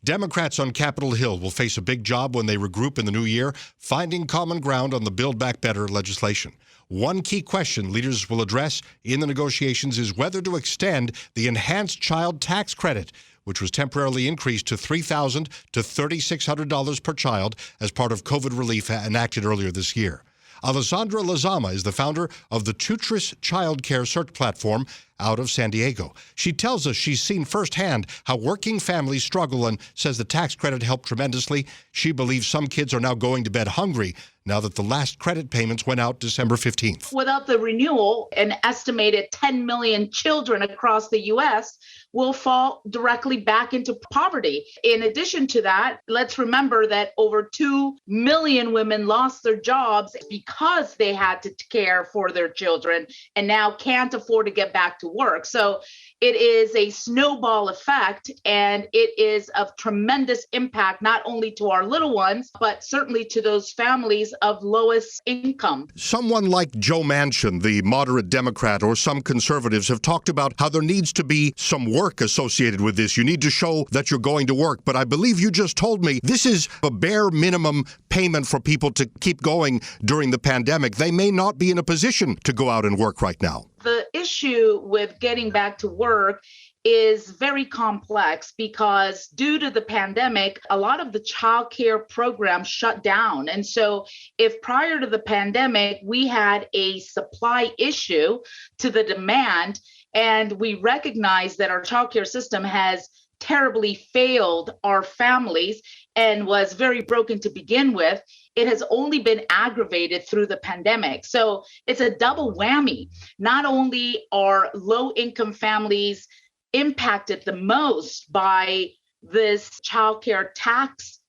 Democrats on Capitol Hill will face a big job when they regroup in the new year, finding common ground on the Build Back Better legislation. One key question leaders will address in the negotiations is whether to extend the enhanced child tax credit, which was temporarily increased to $3,000 to $3,600 per child as part of COVID relief enacted earlier this year. Alessandra Lezama is the founder of the TOOTRiS Child Care Search Platform out of San Diego. She tells us she's seen firsthand how working families struggle and says the tax credit helped tremendously. She believes some kids are now going to bed hungry now that the last credit payments went out December 15th. Without the renewal, an estimated 10 million children across the U.S. will fall directly back into poverty. In addition to that, let's remember that over 2 million women lost their jobs because they had to care for their children and now can't afford to get back to work. So it is a snowball effect, and it is of tremendous impact, not only to our little ones, but certainly to those families of lowest income. Someone like Joe Manchin, the moderate Democrat, or some conservatives have talked about how there needs to be some work associated with this. You need to show that you're going to work. But I believe you just told me this is a bare minimum payment for people to keep going during the pandemic. They may not be in a position to go out and work right now. The issue with getting back to work is very complex because due to the pandemic, a lot of the child care programs shut down. And so if prior to the pandemic, we had a supply issue to the demand, and we recognize that our child care system has terribly failed our families and was very broken to begin with, it has only been aggravated through the pandemic. So it's a double whammy. Not only are low-income families impacted the most by this childcare tax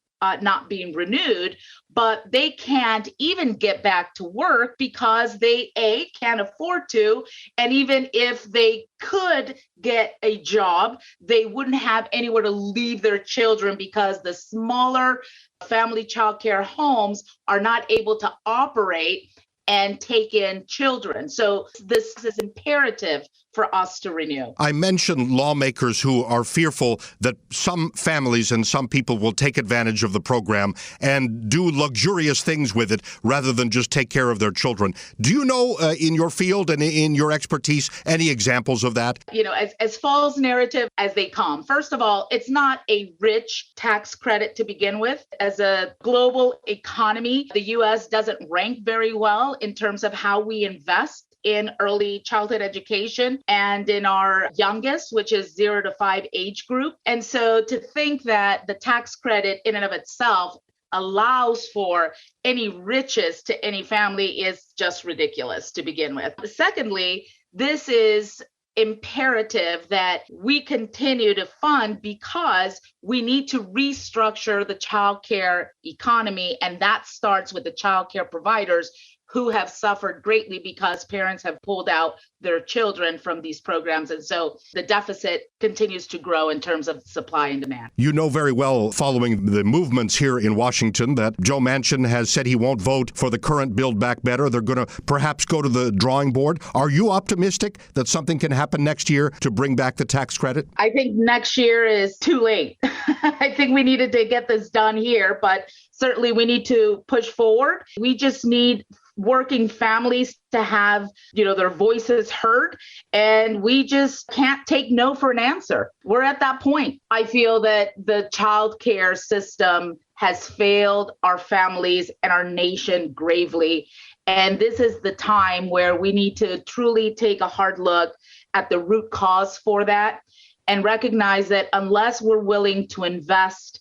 not being renewed, but they can't even get back to work because they, A, can't afford to, and even if they could get a job, they wouldn't have anywhere to leave their children because the smaller family childcare homes are not able to operate and take in children. So this is imperative for us to renew. I mentioned lawmakers who are fearful that some families and some people will take advantage of the program and do luxurious things with it rather than just take care of their children. Do you know in your field and in your expertise any examples of that? You know, as false narrative as they come. First of all, it's not a rich tax credit to begin with. As a global economy, the U.S. doesn't rank very well in terms of how we invest in early childhood education and in our youngest, which is 0 to 5 age group. And so to think that the tax credit in and of itself allows for any riches to any family is just ridiculous to begin with. Secondly, this is imperative that we continue to fund because we need to restructure the childcare economy, and that starts with the childcare providers who have suffered greatly because parents have pulled out their children from these programs. And so the deficit continues to grow in terms of supply and demand. You know very well, following the movements here in Washington, that Joe Manchin has said he won't vote for the current Build Back Better. They're going to perhaps go to the drawing board. Are you optimistic that something can happen next year to bring back the tax credit? I think next year is too late. I think we needed to get this done here, but certainly we need to push forward. We just need working families to have, their voices heard, and we just can't take no for an answer. We're at that point. I feel that the child care system has failed our families and our nation gravely. And this is the time where we need to truly take a hard look at the root cause for that and recognize that unless we're willing to invest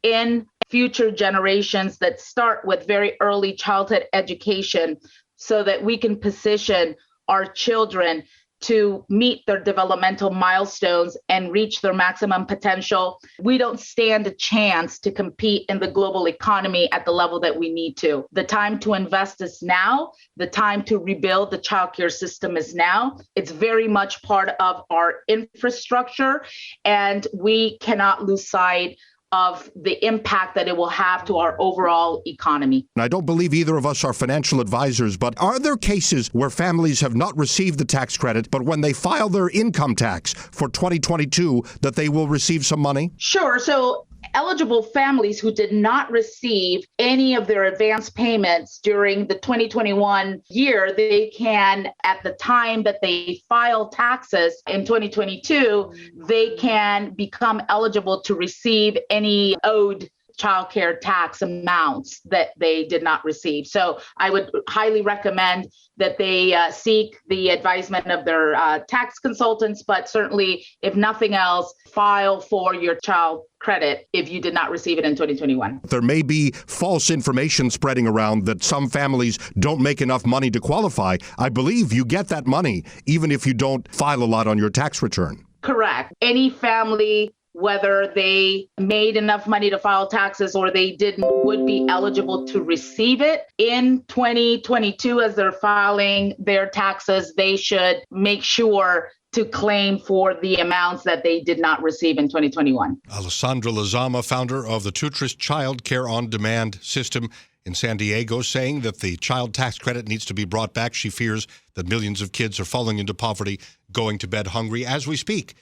in future generations that start with very early childhood education so that we can position our children to meet their developmental milestones and reach their maximum potential, we don't stand a chance to compete in the global economy at the level that we need to. The time to invest is now. The time to rebuild the childcare system is now. It's very much part of our infrastructure, and we cannot lose sight of the impact that it will have to our overall economy. I don't believe either of us are financial advisors, but are there cases where families have not received the tax credit, but when they file their income tax for 2022, that they will receive some money? Sure. So eligible families who did not receive any of their advance payments during the 2021 year, they can, at the time that they file taxes in 2022, they can become eligible to receive any owed child care tax amounts that they did not receive. So I would highly recommend that they seek the advisement of their tax consultants, but certainly, if nothing else, file for your child credit if you did not receive it in 2021. There may be false information spreading around that some families don't make enough money to qualify. I believe you get that money even if you don't file a lot on your tax return. Correct. Any family, whether they made enough money to file taxes or they didn't, would be eligible to receive it in 2022 as they're filing their taxes. They should make sure to claim for the amounts that they did not receive in 2021. Alessandra Lezama, founder of the TOOTRiS Child Care On Demand system in San Diego, saying that the child tax credit needs to be brought back. She fears that millions of kids are falling into poverty, going to bed hungry as we speak.